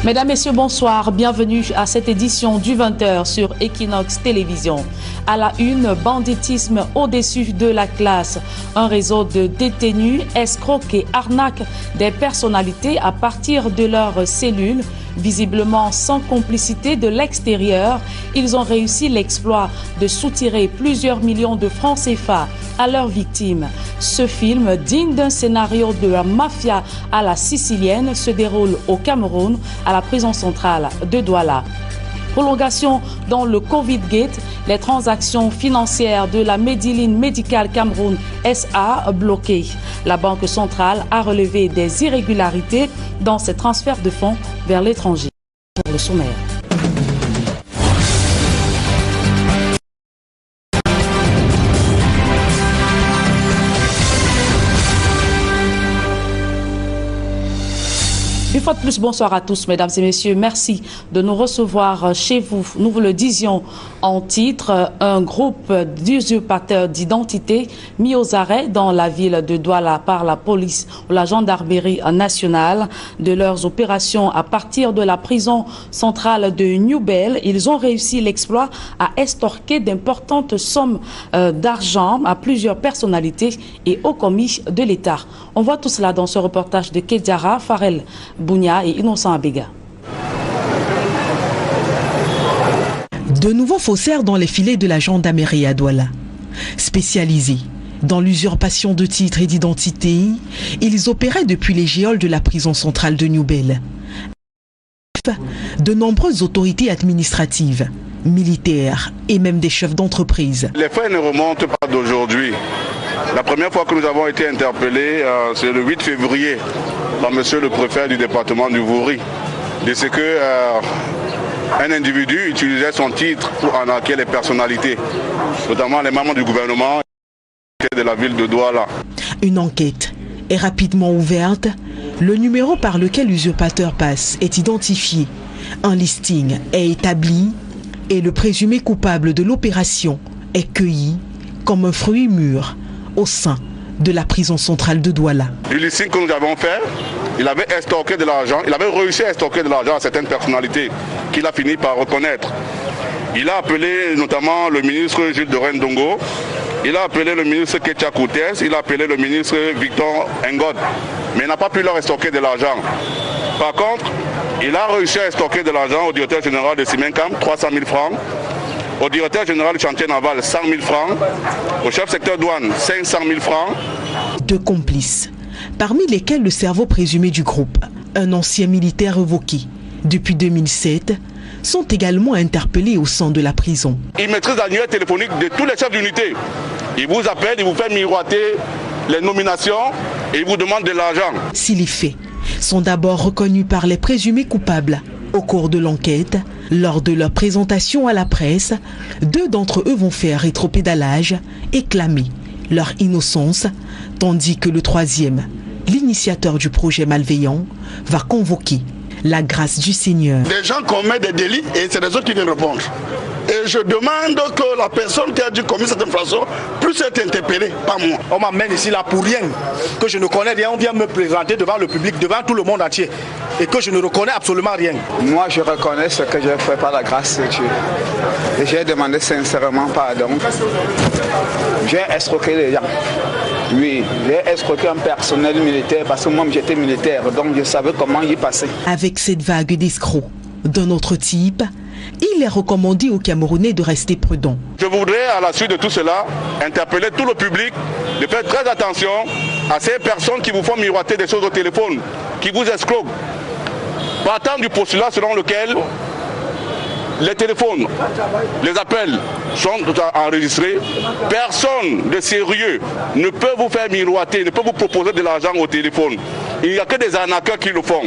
Mesdames, Messieurs, bonsoir. Bienvenue à cette édition du 20h sur Equinox Télévision. À la une, banditisme au-dessus de la classe. Un réseau de détenus escrocs et arnaques des personnalités à partir de leurs cellules. Visiblement sans complicité de l'extérieur, ils ont réussi l'exploit de soutirer plusieurs millions de francs CFA à leurs victimes. Ce film, digne d'un scénario de la mafia à la sicilienne, se déroule au Cameroun, à la prison centrale de Douala. Prolongation dans le Covid-Gate, les transactions financières de la Medilline Medical Cameroun SA bloquées. La Banque centrale a relevé des irrégularités dans ses transferts de fonds vers l'étranger. Pour le sommaire. Une fois de plus, bonsoir à tous, mesdames et messieurs. Merci de nous recevoir chez vous. Nous vous le disions en titre, un groupe d'usurpateurs d'identité mis aux arrêts dans la ville de Douala par la police ou la gendarmerie nationale de leurs opérations à partir de la prison centrale de New Bell. Ils ont réussi l'exploit à estorquer d'importantes sommes d'argent à plusieurs personnalités et hauts commis de l'État. On voit tout cela dans ce reportage de Kedjara, Farel Bounia et Innocent Abega. De nouveaux faussaires dans les filets de la gendarmerie à Douala. Spécialisés dans l'usurpation de titres et d'identité, ils opéraient depuis les geôles de la prison centrale de New Bell. De nombreuses autorités administratives, militaires et même des chefs d'entreprise. Les faits ne remontent pas d'aujourd'hui. La première fois que nous avons été interpellés, c'est le 8 février par monsieur le préfet du département du Vouri. De ce que un individu utilisait son titre pour arnaquer les personnalités, notamment les membres du gouvernement de la ville de Douala. Une enquête est rapidement ouverte. Le numéro par lequel l'usurpateur passe est identifié. Un listing est établi et le présumé coupable de l'opération est cueilli comme un fruit mûr au sein de la prison centrale de Douala. Du listing que nous avons fait, il avait estorqué de l'argent, il avait réussi à estorquer de l'argent à certaines personnalités qu'il a fini par reconnaître. Il a appelé notamment le ministre Jules de Rendongo, il a appelé le ministre Ketia Koutes, il a appelé le ministre Victor Ngod, mais il n'a pas pu leur estorquer de l'argent. Par contre, il a réussi à estorquer de l'argent au directeur général de Simencam, 300 000 francs, au directeur général du chantier naval, 100 000 francs, au chef secteur douane, 500 000 francs. Deux complices, parmi lesquels le cerveau présumé du groupe, un ancien militaire évoqué depuis 2007, sont également interpellés au sein de la prison. Il maîtrise l'annuaire téléphonique de tous les chefs d'unité. Il vous appelle, il vous fait miroiter les nominations et il vous demande de l'argent. Si les faits sont d'abord reconnus par les présumés coupables au cours de l'enquête, lors de leur présentation à la presse, deux d'entre eux vont faire rétropédalage et clamer leur innocence, tandis que le troisième, l'initiateur du projet malveillant, va convoquer la grâce du Seigneur. Des gens commettent des délits et c'est les autres qui viennent répondre. Et je demande que la personne qui a dû commettre cette infraction puisse être interpellée, pas moi. On m'amène ici là pour rien, que je ne connais rien, on vient me présenter devant le public, devant tout le monde entier, et que je ne reconnais absolument rien. Moi je reconnais ce que j'ai fait par la grâce de Dieu. Et j'ai demandé sincèrement pardon. J'ai escroqué les gens. Oui, j'ai escroqué un personnel militaire parce que moi j'étais militaire, donc je savais comment y passer. Avec cette vague d'escrocs d'un autre type, il est recommandé aux Camerounais de rester prudents. Je voudrais, à la suite de tout cela, interpeller tout le public de faire très attention à ces personnes qui vous font miroiter des choses au téléphone, qui vous escroquent. Partant du postulat selon lequel les téléphones, les appels sont enregistrés, personne de sérieux ne peut vous faire miroiter, ne peut vous proposer de l'argent au téléphone. Il n'y a que des arnaqueurs qui le font.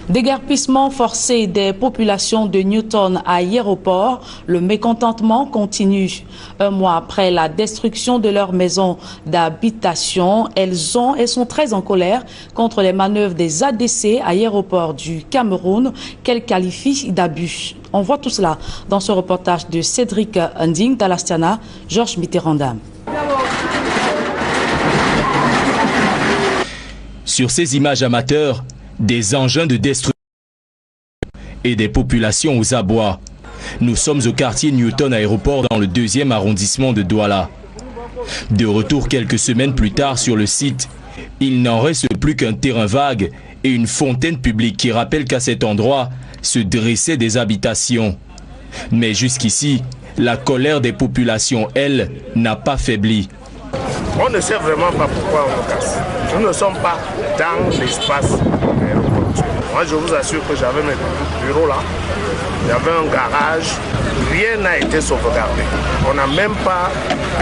Déguerpissement forcé des populations de Newton à Aéroport, le mécontentement continue. Un mois après la destruction de leur maison d'habitation, elles sont très en colère contre les manœuvres des ADC à Aéroport du Cameroun qu'elles qualifient d'abus. On voit tout cela dans ce reportage de Cédric Nding d'Alastiana, Georges Mitterrand. Sur ces images amateurs, des engins de destruction et des populations aux abois. Nous sommes au quartier Newton Aéroport dans le 2e arrondissement de Douala. De retour quelques semaines plus tard sur le site, il n'en reste plus qu'un terrain vague et une fontaine publique qui rappelle qu'à cet endroit se dressaient des habitations. Mais jusqu'ici, la colère des populations, elle, n'a pas faibli. On ne sait vraiment pas pourquoi on nous casse. Nous ne sommes pas dans l'espace aéroportuaire. Moi, je vous assure que j'avais mes bureaux là, j'avais un garage, rien n'a été sauvegardé. On n'a même pas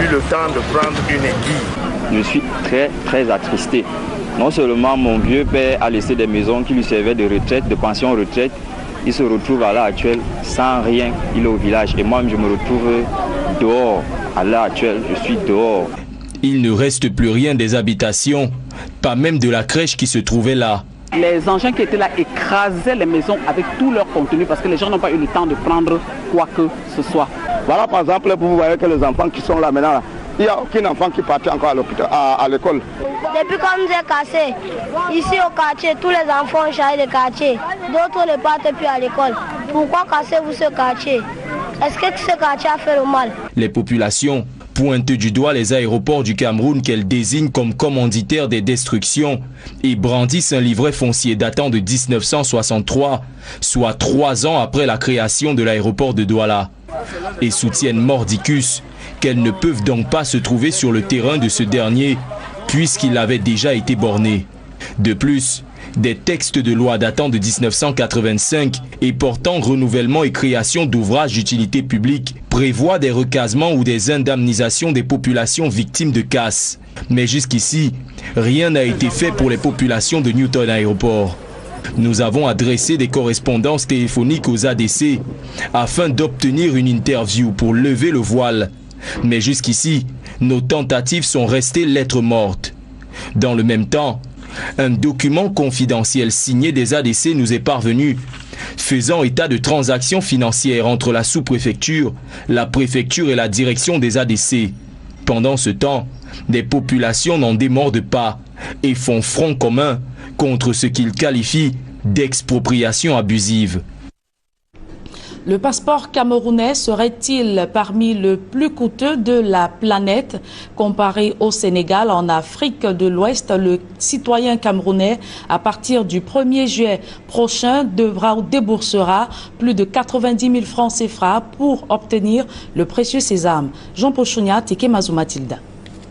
eu le temps de prendre une aiguille. Je suis très attristé. Non seulement mon vieux père a laissé des maisons qui lui servaient de retraite, de pension retraite, il se retrouve à l'heure actuelle sans rien, il est au village. Et moi, je me retrouve dehors. À l'heure actuelle, je suis dehors. Il ne reste plus rien des habitations, pas même de la crèche qui se trouvait là. Les engins qui étaient là écrasaient les maisons avec tout leur contenu parce que les gens n'ont pas eu le temps de prendre quoi que ce soit. Voilà par exemple, vous voyez que les enfants qui sont là maintenant, là, il n'y a aucun enfant qui partait encore à l'école. Depuis qu'on nous a cassé, ici au quartier, tous les enfants ont changé de quartier. D'autres ne partent plus à l'école. Pourquoi cassez-vous ce quartier? Est-ce que ce quartier a fait le mal? Les populations pointent du doigt les aéroports du Cameroun qu'elles désignent comme commanditaires des destructions et brandissent un livret foncier datant de 1963, soit 3 ans après la création de l'aéroport de Douala. Et soutiennent mordicus qu'elles ne peuvent donc pas se trouver sur le terrain de ce dernier, puisqu'il avait déjà été borné. De plus, des textes de loi datant de 1985 et portant renouvellement et création d'ouvrages d'utilité publique prévoient des recasements ou des indemnisations des populations victimes de casse. Mais jusqu'ici, rien n'a été fait pour les populations de Newton Aéroport. Nous avons adressé des correspondances téléphoniques aux ADC afin d'obtenir une interview pour lever le voile. Mais jusqu'ici, nos tentatives sont restées lettres mortes. Dans le même temps, un document confidentiel signé des ADC nous est parvenu, faisant état de transactions financières entre la sous-préfecture, la préfecture et la direction des ADC. Pendant ce temps, des populations n'en démordent pas et font front commun contre ce qu'ils qualifient d'expropriation abusive. Le passeport camerounais serait-il parmi le plus coûteux de la planète? Comparé au Sénégal, en Afrique de l'Ouest, le citoyen camerounais, à partir du 1er juillet prochain, déboursera plus de 90 000 francs CFA pour obtenir le précieux sésame. Jean Pochounia, Teke Mazou Matilda.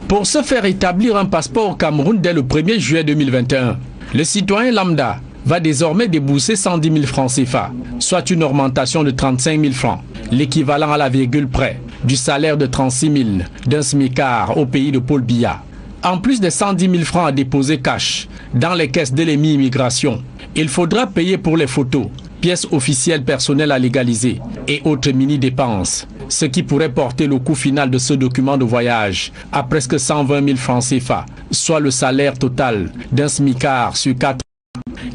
Pour se faire établir un passeport au Cameroun dès le 1er juillet 2021, le citoyen lambda va désormais débourser 110 000 francs CFA, soit une augmentation de 35 000 francs, l'équivalent à la virgule près du salaire de 36 000 d'un smicard au pays de Paul Biya. En plus des 110 000 francs à déposer cash dans les caisses de l'Émi-Immigration, il faudra payer pour les photos, pièces officielles personnelles à légaliser et autres mini-dépenses, ce qui pourrait porter le coût final de ce document de voyage à presque 120 000 francs CFA, soit le salaire total d'un smicard sur 4 ans.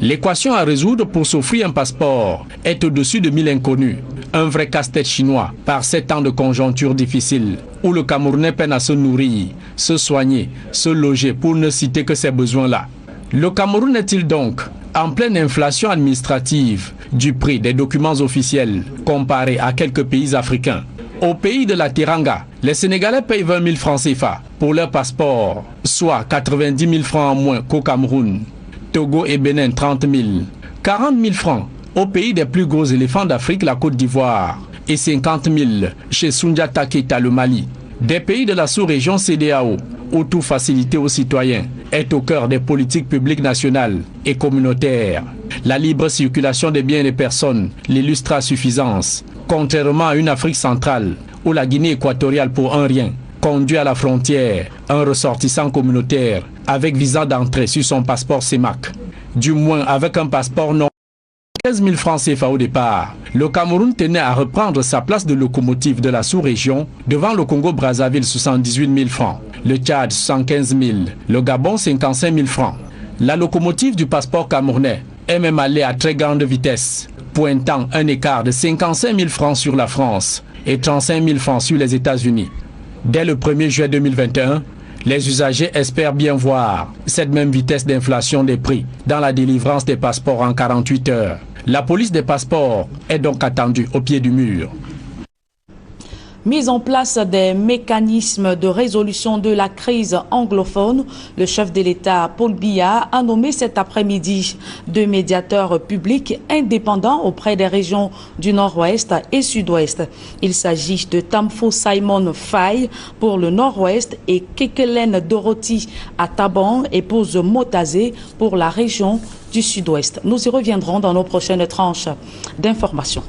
L'équation à résoudre pour s'offrir un passeport est au-dessus de 1000 inconnus. Un vrai casse-tête chinois par 7 ans de conjoncture difficile où le Camerounais peine à se nourrir, se soigner, se loger pour ne citer que ces besoins-là. Le Cameroun est-il donc en pleine inflation administrative du prix des documents officiels comparé à quelques pays africains? Au pays de la Teranga, les Sénégalais payent 20 000 francs CFA pour leur passeport, soit 90 000 francs en moins qu'au Cameroun. Togo et Bénin 30 000, 40 000 francs au pays des plus gros éléphants d'Afrique, la Côte d'Ivoire, et 50 000 chez Soundiata Keita, le Mali. Des pays de la sous-région CEDEAO, où toute facilité aux citoyens est au cœur des politiques publiques nationales et communautaires. La libre circulation des biens et des personnes l'illustre à suffisance, contrairement à une Afrique centrale, où la Guinée équatoriale pour un rien conduit à la frontière un ressortissant communautaire avec visa d'entrée sur son passeport CEMAC. Du moins avec un passeport non 15 000 francs CFA au départ. Le Cameroun tenait à reprendre sa place de locomotive de la sous-région devant le Congo-Brazzaville 78 000 francs, le Tchad 75 000, le Gabon 55 000 francs. La locomotive du passeport camerounais est même allée à très grande vitesse, pointant un écart de 55 000 francs sur la France et 35 000 francs sur les États-Unis. Dès le 1er juillet 2021, Les usagers espèrent bien voir cette même vitesse d'inflation des prix dans la délivrance des passeports en 48 heures. La police des passeports est donc attendue au pied du mur. Mise en place des mécanismes de résolution de la crise anglophone, le chef de l'État, Paul Biya, a nommé cet après-midi 2 médiateurs publics indépendants auprès des régions du Nord-Ouest et Sud-Ouest. Il s'agit de Tamfo Simon Faye pour le Nord-Ouest et Kekelen Dorothy à Taban et Pose Motazé pour la région du Sud-Ouest. Nous y reviendrons dans nos prochaines tranches d'informations.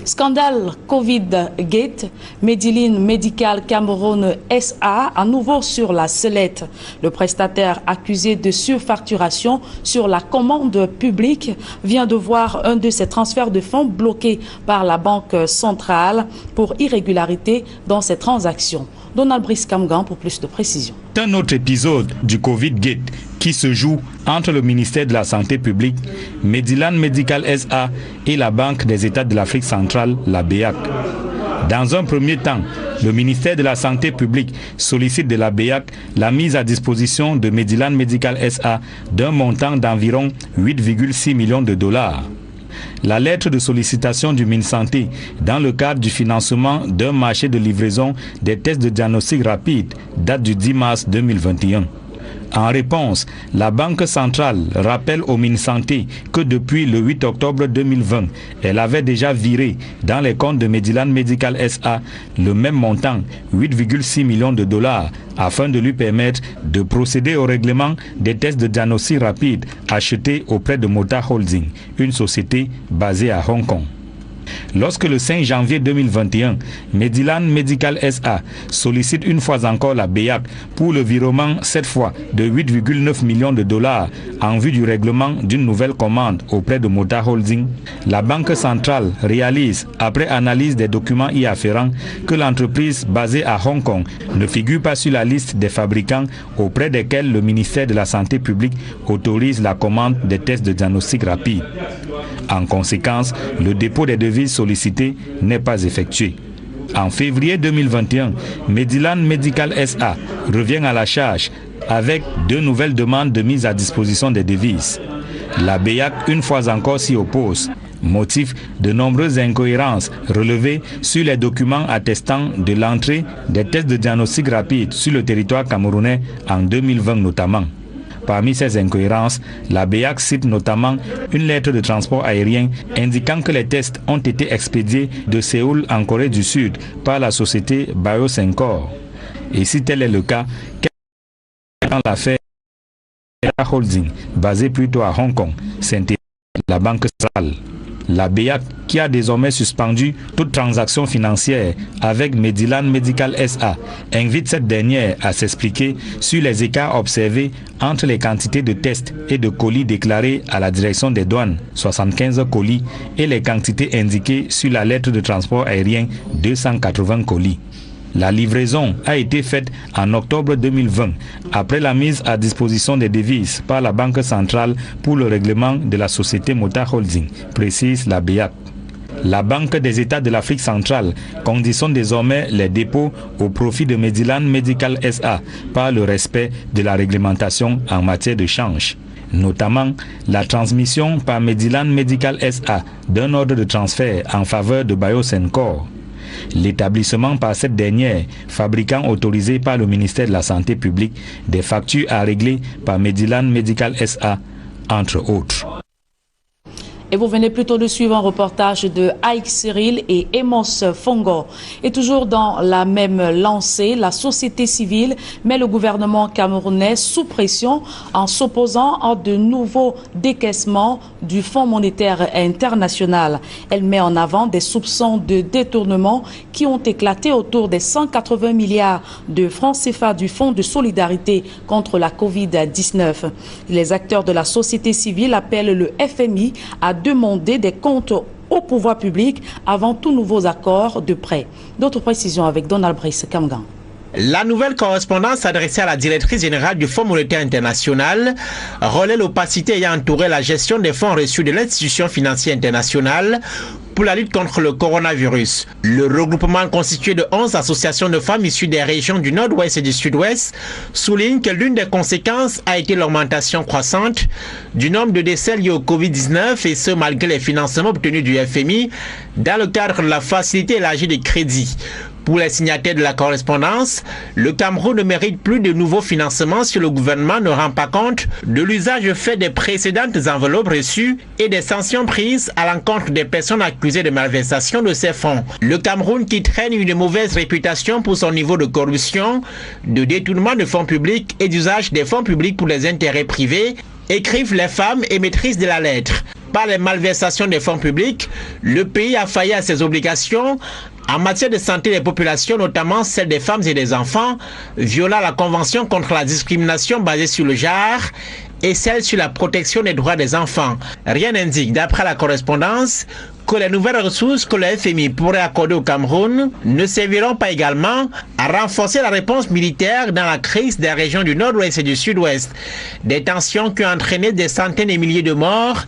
Scandale Covid-Gate, Medellin Medical Cameroun SA à nouveau sur la sellette. Le prestataire accusé de surfacturation sur la commande publique vient de voir un de ses transferts de fonds bloqué par la Banque centrale pour irrégularité dans ses transactions. Donald Brice Kamgan pour plus de précisions. Un autre épisode du Covid-Gate qui se joue entre le ministère de la Santé publique, Medellin Medical SA et la Banque des États de l'Afrique centrale, la BEAC. Dans un premier temps, le ministère de la Santé publique sollicite de la BEAC la mise à disposition de Medellin Medical SA d'un montant d'environ 8,6 millions de dollars. La lettre de sollicitation du MinSanté dans le cadre du financement d'un marché de livraison des tests de diagnostic rapide date du 10 mars 2021. En réponse, la Banque centrale rappelle au MinSanté que depuis le 8 octobre 2020, elle avait déjà viré dans les comptes de Medellin Medical SA le même montant, 8,6 millions de dollars, afin de lui permettre de procéder au règlement des tests de diagnostic rapide achetés auprès de Mota Holding, une société basée à Hong Kong. Lorsque le 5 janvier 2021, Medellin Medical SA sollicite une fois encore la BEAC pour le virement, cette fois de 8,9 millions de dollars en vue du règlement d'une nouvelle commande auprès de Mota Holding, la Banque centrale réalise, après analyse des documents y afférents, que l'entreprise basée à Hong Kong ne figure pas sur la liste des fabricants auprès desquels le ministère de la Santé publique autorise la commande des tests de diagnostic rapide. En conséquence, le dépôt des devises sollicitées n'est pas effectué. En février 2021, Medellin Medical SA revient à la charge avec 2 nouvelles demandes de mise à disposition des devises. La BEAC, une fois encore, s'y oppose, motif de nombreuses incohérences relevées sur les documents attestant de l'entrée des tests de diagnostic rapide sur le territoire camerounais en 2020 notamment. Parmi ces incohérences, la BEAC cite notamment une lettre de transport aérien indiquant que les tests ont été expédiés de Séoul en Corée du Sud par la société BioSencor. Et si tel est le cas, quelle est l'affaire Holding, basée plutôt à Hong Kong, s'intéresse la Banque centrale. La BEAC, qui a désormais suspendu toute transaction financière avec Medellin Medical SA, invite cette dernière à s'expliquer sur les écarts observés entre les quantités de tests et de colis déclarés à la direction des douanes, 75 colis, et les quantités indiquées sur la lettre de transport aérien, 280 colis. La livraison a été faite en octobre 2020, après la mise à disposition des devises par la Banque centrale pour le règlement de la société Mota Holding, précise la BEAC. La Banque des États de l'Afrique centrale conditionne désormais les dépôts au profit de Medellin Medical SA par le respect de la réglementation en matière de change, notamment la transmission par Medellin Medical SA d'un ordre de transfert en faveur de BioSencor. L'établissement par cette dernière, fabricant autorisé par le ministère de la Santé publique, des factures à régler par Medellin Medical SA, entre autres. Et vous venez plutôt de suivre un reportage de Ike Cyril et Emos Fongo. Et toujours dans la même lancée, la société civile met le gouvernement camerounais sous pression en s'opposant à de nouveaux décaissements du Fonds monétaire international. Elle met en avant des soupçons de détournement qui ont éclaté autour des 180 milliards de francs CFA du Fonds de solidarité contre la Covid-19. Les acteurs de la société civile appellent le FMI à demander des comptes au pouvoir public avant tout nouveaux accords de prêt. D'autres précisions avec Donald Brice Kamgan. La nouvelle correspondance adressée à la directrice générale du Fonds monétaire international relaie l'opacité ayant entouré la gestion des fonds reçus de l'institution financière internationale pour la lutte contre le coronavirus. Le regroupement constitué de 11 associations de femmes issues des régions du nord-ouest et du sud-ouest souligne que l'une des conséquences a été l'augmentation croissante du nombre de décès liés au Covid-19 et ce malgré les financements obtenus du FMI dans le cadre de la facilité élargie des crédits. Pour les signataires de la correspondance, le Cameroun ne mérite plus de nouveaux financements si le gouvernement ne rend pas compte de l'usage fait des précédentes enveloppes reçues et des sanctions prises à l'encontre des personnes accusées de malversation de ces fonds. Le Cameroun, qui traîne une mauvaise réputation pour son niveau de corruption, de détournement de fonds publics et d'usage des fonds publics pour les intérêts privés, écrivent les femmes et maîtrisent de la lettre. Par les malversations des fonds publics, le pays a failli à ses obligations en matière de santé des populations, notamment celle des femmes et des enfants, violant la Convention contre la discrimination basée sur le genre et celle sur la protection des droits des enfants. Rien n'indique, d'après la correspondance, que les nouvelles ressources que le FMI pourrait accorder au Cameroun ne serviront pas également à renforcer la réponse militaire dans la crise des régions du nord-ouest et du sud-ouest. Des tensions qui ont entraîné des centaines de milliers de morts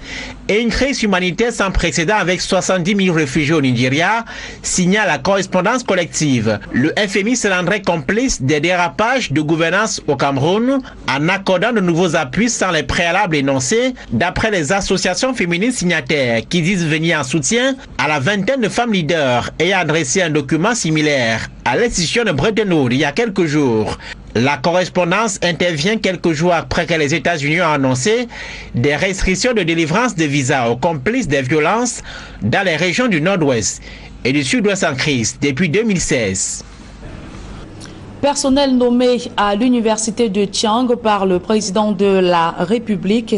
et une crise humanitaire sans précédent avec 70 000 réfugiés au Nigeria, signale la correspondance collective. Le FMI se rendrait complice des dérapages de gouvernance au Cameroun en accordant de nouveaux appuis sans les préalables énoncés, d'après les associations féminines signataires qui disent venir en soutien à la vingtaine de femmes leaders ayant adressé un document similaire à l'institution de Bretton Woods il y a quelques jours. La correspondance intervient quelques jours après que les États-Unis ont annoncé des restrictions de délivrance de visas aux complices des violences dans les régions du nord-ouest et du sud-ouest en crise depuis 2016. Personnels nommés à l'université de Thiang par le président de la République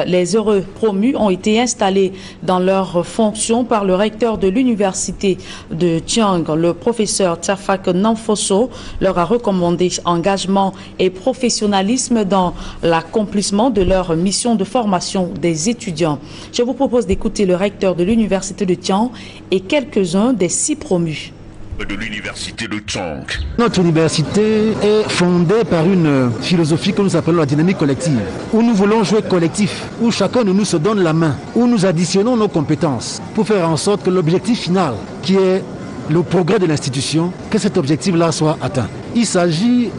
les heureux promus ont été installés dans leurs fonctions par le recteur de l'université de Thiang. Le professeur Tafak Nanfoso leur a recommandé engagement et professionnalisme dans l'accomplissement de leur mission de formation des étudiants. Je vous propose d'écouter le recteur de l'université de Thiang et quelques-uns des 6 promus de l'université de Thiang. Notre université est fondée par une philosophie que nous appelons la dynamique collective, où nous voulons jouer collectif, où chacun de nous se donne la main, où nous additionnons nos compétences pour faire en sorte que l'objectif final, qui est le progrès de l'institution, que cet objectif-là soit atteint. Il s'agit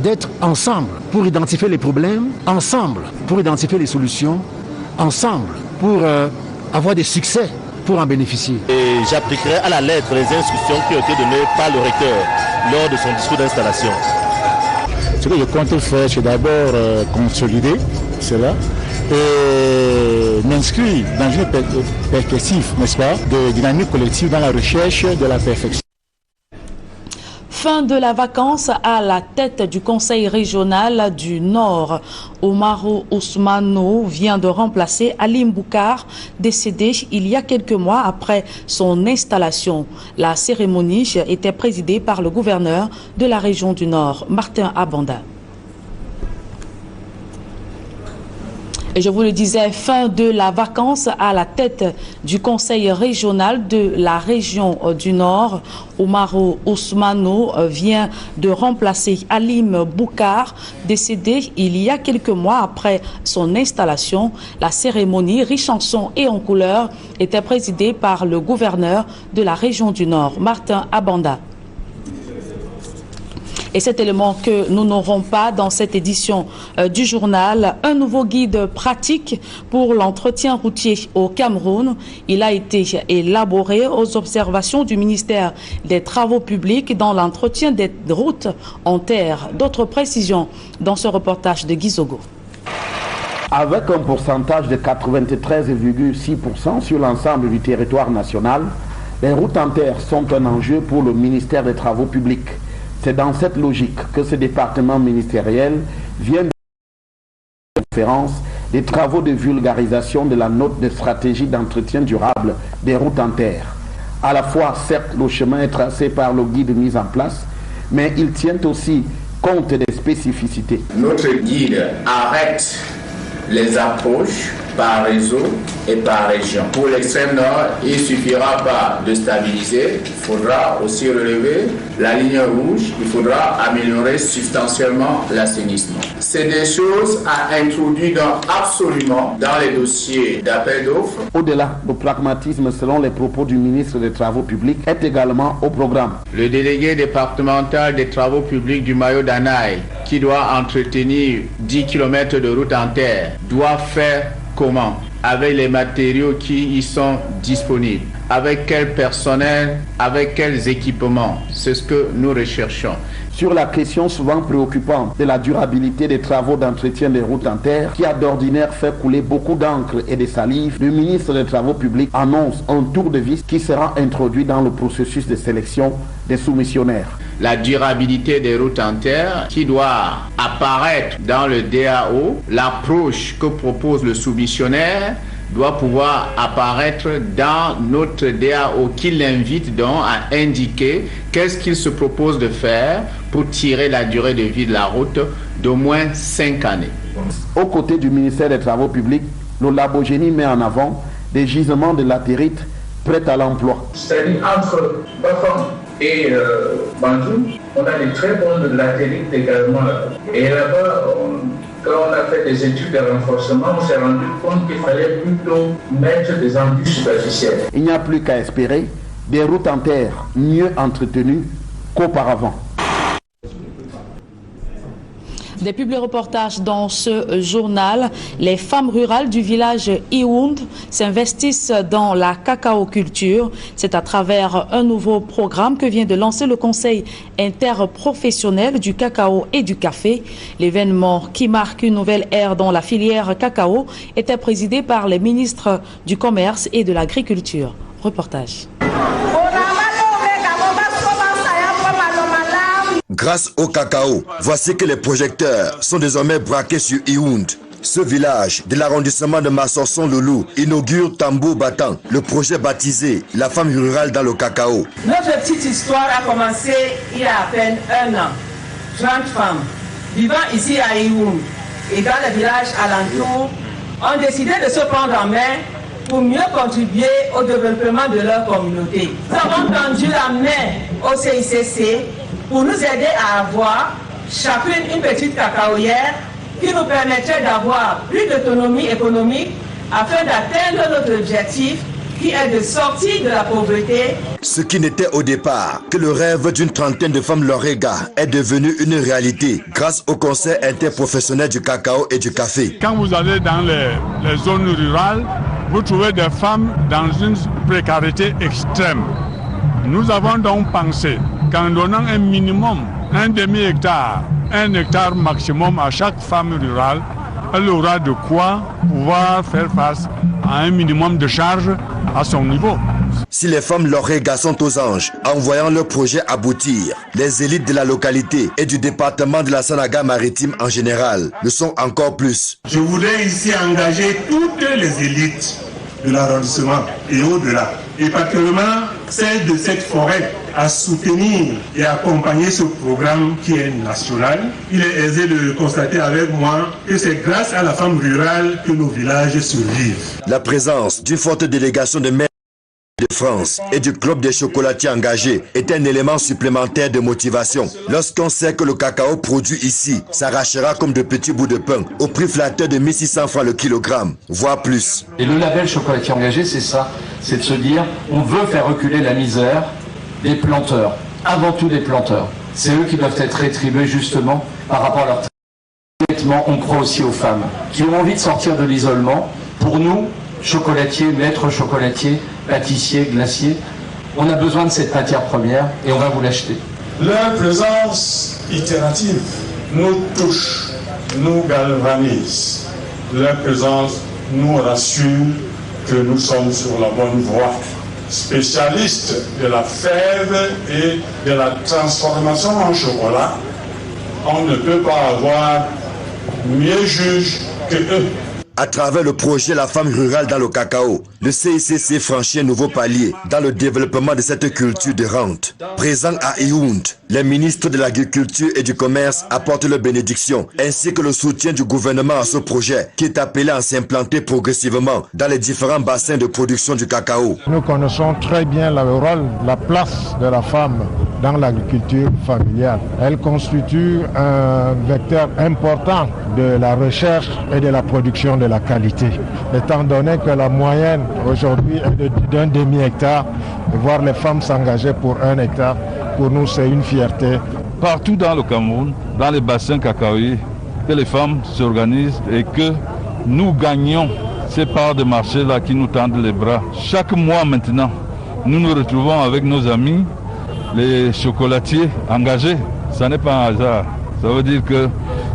d'être ensemble pour identifier les problèmes, ensemble pour identifier les solutions, ensemble pour avoir des succès pour en bénéficier. Et j'appliquerai à la lettre les instructions qui ont été données par le recteur lors de son discours d'installation. Ce que je compte faire, c'est d'abord consolider cela et m'inscrire dans une perspective, n'est-ce pas, de dynamique collective dans la recherche de la perfection. Fin de la vacance à la tête du Conseil régional du Nord. Omaro Ousmano vient de remplacer Alim Boukar, décédé il y a quelques mois après son installation. La cérémonie était présidée par le gouverneur de la région du Nord, Martin Abanda. Et je vous le disais, fin de la vacance à la tête du conseil régional de la région du Nord. Omaro Ousmano vient de remplacer Alim Boukar, décédé il y a quelques mois après son installation. La cérémonie, riche en sons et en couleurs, était présidée par le gouverneur de la région du Nord, Martin Abanda. Et cet élément que nous n'aurons pas dans cette édition du journal, un nouveau guide pratique pour l'entretien routier au Cameroun. Il a été élaboré aux observations du ministère des Travaux publics dans l'entretien des routes en terre. D'autres précisions dans ce reportage de Guy Zogo. Avec un pourcentage de 93,6% sur l'ensemble du territoire national, les routes en terre sont un enjeu pour le ministère des Travaux publics. C'est dans cette logique que ce département ministériel vient de conférence des travaux de vulgarisation de la note de stratégie d'entretien durable des routes en terre. À la fois, certes, le chemin est tracé par le guide mis en place, mais il tient aussi compte des spécificités. Notre guide arrête les approches par réseau et par région. Pour l'extrême nord, il ne suffira pas de stabiliser, il faudra aussi relever la ligne rouge, il faudra améliorer substantiellement l'assainissement. C'est des choses à introduire absolument dans les dossiers d'appel d'offres. Au-delà du pragmatisme, selon les propos du ministre des Travaux publics, est également au programme. Le délégué départemental des travaux publics du Mayo d'Anaï, qui doit entretenir 10 km de route en terre, doit faire comment? Avec les matériaux qui y sont disponibles. Avec quel personnel? Avec quels équipements? C'est ce que nous recherchons. Sur la question souvent préoccupante de la durabilité des travaux d'entretien des routes en terre, qui a d'ordinaire fait couler beaucoup d'encre et de salive, le ministre des Travaux publics annonce un tour de vis qui sera introduit dans le processus de sélection des soumissionnaires. La durabilité des routes en terre qui doit apparaître dans le DAO, l'approche que propose le soumissionnaire doit pouvoir apparaître dans notre DAO qui l'invite donc à indiquer qu'est-ce qu'il se propose de faire pour tirer la durée de vie de la route d'au moins 5 années. Aux côtés du ministère des Travaux publics, le Labogénie met en avant des gisements de latérite prêts à l'emploi. C'est-à-dire entre Bafang et Bandou, on a des très bonnes latérites également là. Et là-bas, quand on a fait des études de renforcement, on s'est rendu compte qu'il fallait plutôt mettre des enduits superficiels. Il n'y a plus qu'à espérer des routes en terre mieux entretenues qu'auparavant. Des publi-reportages dans ce journal. Les femmes rurales du village Iwound s'investissent dans la cacao-culture. C'est à travers un nouveau programme que vient de lancer le Conseil interprofessionnel du cacao et du café. L'événement qui marque une nouvelle ère dans la filière cacao était présidé par les ministres du Commerce et de l'Agriculture. Reportage. Grâce au cacao, voici que les projecteurs sont désormais braqués sur Iwound. Ce village de l'arrondissement de Massorson-Loulou inaugure Tambour Battant, le projet baptisé La femme rurale dans le cacao. Notre petite histoire a commencé il y a à peine 1 an. 30 femmes vivant ici à Iwound et dans les villages alentours ont décidé de se prendre en main pour mieux contribuer au développement de leur communauté. Nous avons tendu la main au CICC pour nous aider à avoir chacune une petite cacaoyère qui nous permettrait d'avoir plus d'autonomie économique afin d'atteindre notre objectif qui est de sortir de la pauvreté. Ce qui n'était au départ que le rêve d'une trentaine de femmes lauréats est devenu une réalité grâce au Conseil interprofessionnel du cacao et du café. Quand vous allez dans les zones rurales, vous trouvez des femmes dans une précarité extrême. Nous avons donc pensé qu'en donnant un minimum, un demi-hectare, 1 hectare maximum à chaque femme rurale, elle aura de quoi pouvoir faire face à un minimum de charges à son niveau. Si les femmes lauréats sont aux anges, en voyant leur projet aboutir, les élites de la localité et du département de la Sanaga-Maritime en général le sont encore plus. Je voudrais ici engager toutes les élites de l'arrondissement et au-delà, et particulièrement celles de cette forêt, à soutenir et accompagner ce programme qui est national. Il est aisé de constater avec moi que c'est grâce à la femme rurale que nos villages survivent. La présence d'une forte délégation de maires de France et du club des chocolatiers engagés est un élément supplémentaire de motivation. Lorsqu'on sait que le cacao produit ici s'arrachera comme de petits bouts de pain au prix flatteur de 1600 francs le kilogramme, voire plus. Et le label chocolatier engagé, c'est ça, c'est de se dire on veut faire reculer la misère des planteurs, avant tout des planteurs. C'est eux qui doivent être rétribués justement par rapport à leur traitement. On croit aussi aux femmes qui ont envie de sortir de l'isolement. Pour nous, chocolatiers, maîtres chocolatiers, pâtissiers, glaciers, on a besoin de cette matière première et on va vous l'acheter. Leur présence itérative nous touche, nous galvanise. Leur présence nous rassure que nous sommes sur la bonne voie. Spécialistes de la fève et de la transformation en chocolat, on ne peut pas avoir mieux juge que eux. À travers le projet La femme rurale dans le cacao, le CICC franchit un nouveau palier dans le développement de cette culture de rente. Présent à Yaoundé, les ministres de l'Agriculture et du Commerce apportent leur bénédiction ainsi que le soutien du gouvernement à ce projet qui est appelé à s'implanter progressivement dans les différents bassins de production du cacao. Nous connaissons très bien le rôle, la place de la femme dans l'agriculture familiale. Elle constitue un vecteur important de la recherche et de la production de la qualité. Étant donné que la moyenne aujourd'hui est d'un demi-hectare, voir les femmes s'engager pour 1 hectare, pour nous c'est une fierté. Partout dans le Cameroun, dans les bassins cacaoyers, que les femmes s'organisent et que nous gagnons ces parts de marché-là qui nous tendent les bras. Chaque mois maintenant, nous nous retrouvons avec nos amis, les chocolatiers engagés. Ça n'est pas un hasard. Ça veut dire qu'il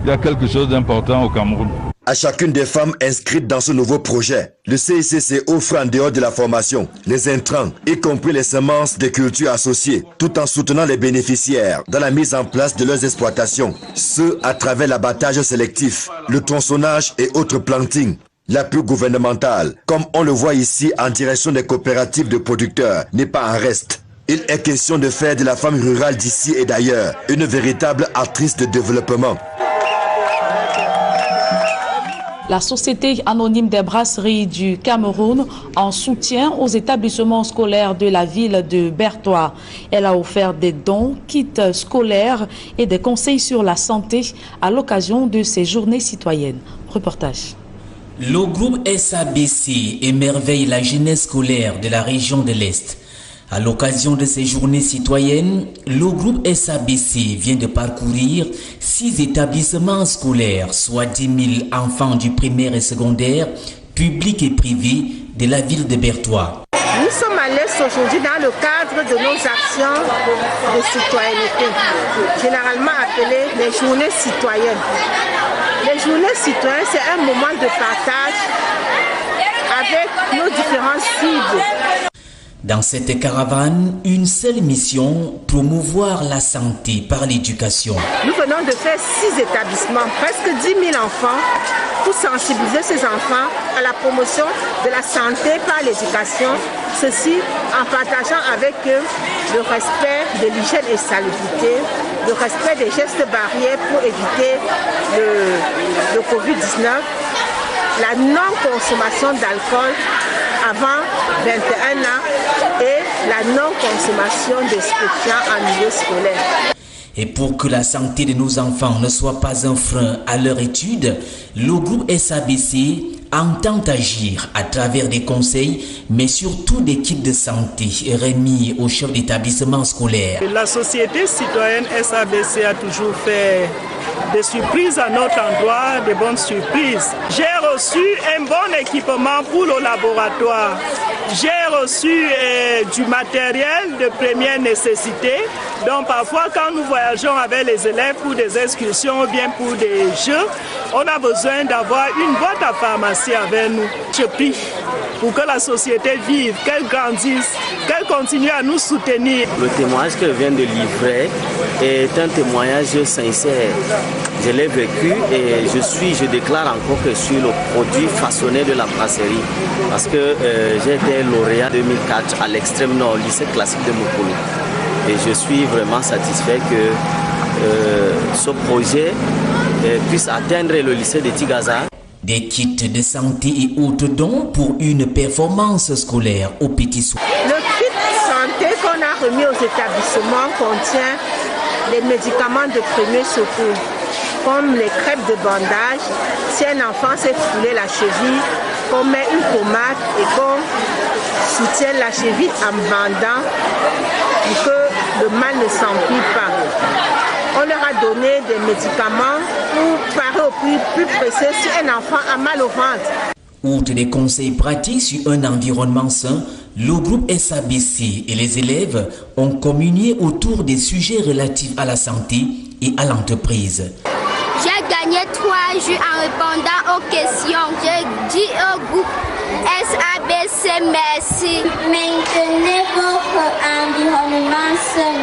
y a quelque chose d'important au Cameroun. À chacune des femmes inscrites dans ce nouveau projet, le CICC offre en dehors de la formation les intrants, y compris les semences des cultures associées, tout en soutenant les bénéficiaires dans la mise en place de leurs exploitations, ce à travers l'abattage sélectif, le tronçonnage et autres plantings. L'appui gouvernemental, comme on le voit ici en direction des coopératives de producteurs, n'est pas en reste. Il est question de faire de la femme rurale d'ici et d'ailleurs une véritable actrice de développement. La Société anonyme des brasseries du Cameroun en soutien aux établissements scolaires de la ville de Bertoua. Elle a offert des dons, kits scolaires et des conseils sur la santé à l'occasion de ces journées citoyennes. Reportage. Le groupe SABC émerveille la jeunesse scolaire de la région de l'Est. À l'occasion de ces journées citoyennes, le groupe SABC vient de parcourir 6 établissements scolaires, soit 10 000 enfants du primaire et secondaire, publics et privés de la ville de Bertoua. Nous sommes à l'Est aujourd'hui dans le cadre de nos actions de citoyenneté, généralement appelées les journées citoyennes. Les journées citoyennes, c'est un moment de partage avec nos différentes cibles. Dans cette caravane, une seule mission, promouvoir la santé par l'éducation. Nous venons de faire 6 établissements, presque 10 000 enfants, pour sensibiliser ces enfants à la promotion de la santé par l'éducation, ceci en partageant avec eux le respect de l'hygiène et salubrité, le respect des gestes barrières pour éviter le Covid-19, la non-consommation d'alcool avant 21 ans et la non-consommation de stupéfiants en milieu scolaire. Et pour que la santé de nos enfants ne soit pas un frein à leur étude, le groupe SABC entend agir à travers des conseils, mais surtout des kits de santé remis aux chefs d'établissement scolaire. La société citoyenne SABC a toujours fait des surprises à notre endroit, de bonnes surprises. J'ai reçu un bon équipement pour le laboratoire. J'ai reçu du matériel de première nécessité. Donc parfois quand nous voyageons avec les élèves pour des excursions ou bien pour des jeux, on a besoin d'avoir une boîte à pharmacie avec nous. Je prie pour que la société vive, qu'elle grandisse, qu'elle continue à nous soutenir. Le témoignage qu'elle vient de livrer est un témoignage sincère. Je l'ai vécu et je déclare encore que je suis le produit façonné de la brasserie. Parce que j'ai été lauréat 2004 à l'extrême nord, au lycée classique de Mokolo. Et je suis vraiment satisfait que ce projet puisse atteindre le lycée de Tigaza. Des kits de santé et autres dons pour une performance scolaire aux petits soins. Le kit santé qu'on a remis aux établissements contient les médicaments de premier secours, comme les crêpes de bandage. Si un enfant s'est foulé la cheville, qu'on met une pommade et qu'on soutient la cheville en bandant pour que le mal ne s'empile pas. On leur a donné des médicaments pour parer au plus pressé si un enfant a mal au ventre. Outre des conseils pratiques sur un environnement sain, le groupe SABC et les élèves ont communié autour des sujets relatifs à la santé et à l'entreprise. J'ai gagné 3 jeux en répondant aux questions. J'ai dit au groupe SABC merci. Maintenez votre environnement sain.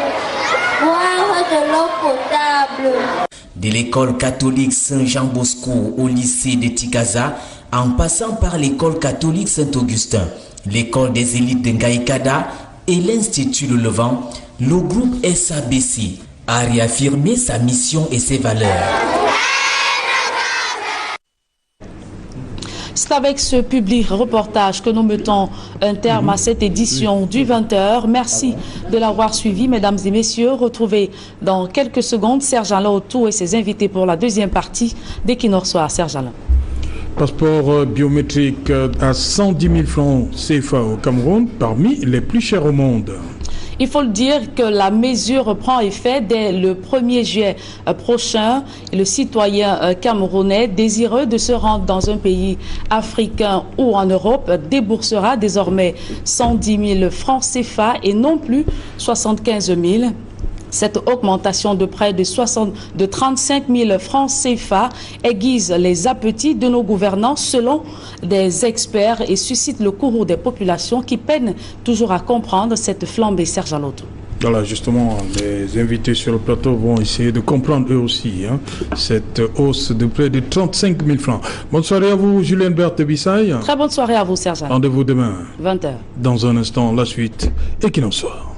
Boire de l'eau potable. De l'école catholique Saint-Jean-Bosco au lycée de Tikaza, en passant par l'école catholique Saint-Augustin, l'école des élites de Ngaïkada et l'Institut Le Levant, le groupe SABC a réaffirmé sa mission et ses valeurs. C'est avec ce public reportage que nous mettons un terme à cette édition du 20h. Merci de l'avoir suivi, mesdames et messieurs. Retrouvez dans quelques secondes Serge Alain Autou et ses invités pour la deuxième partie d'Equinox Soir. Serge Alain. Passeport biométrique à 110 000 francs CFA au Cameroun, parmi les plus chers au monde. Il faut le dire que la mesure prend effet dès le 1er juillet prochain. Le citoyen camerounais désireux de se rendre dans un pays africain ou en Europe déboursera désormais 110 000 francs CFA et non plus 75 000. Cette augmentation de près de 35 000 francs CFA aiguise les appétits de nos gouvernants selon des experts et suscite le courroux des populations qui peinent toujours à comprendre cette flambée. Serge Alain Autou. Voilà, justement, les invités sur le plateau vont essayer de comprendre eux aussi cette hausse de près de 35 000 francs. Bonne soirée à vous, Julien Berthe Bissaï. Très bonne soirée à vous, Serge. Rendez-vous demain. 20h. Dans un instant, la suite. Equinox Soir.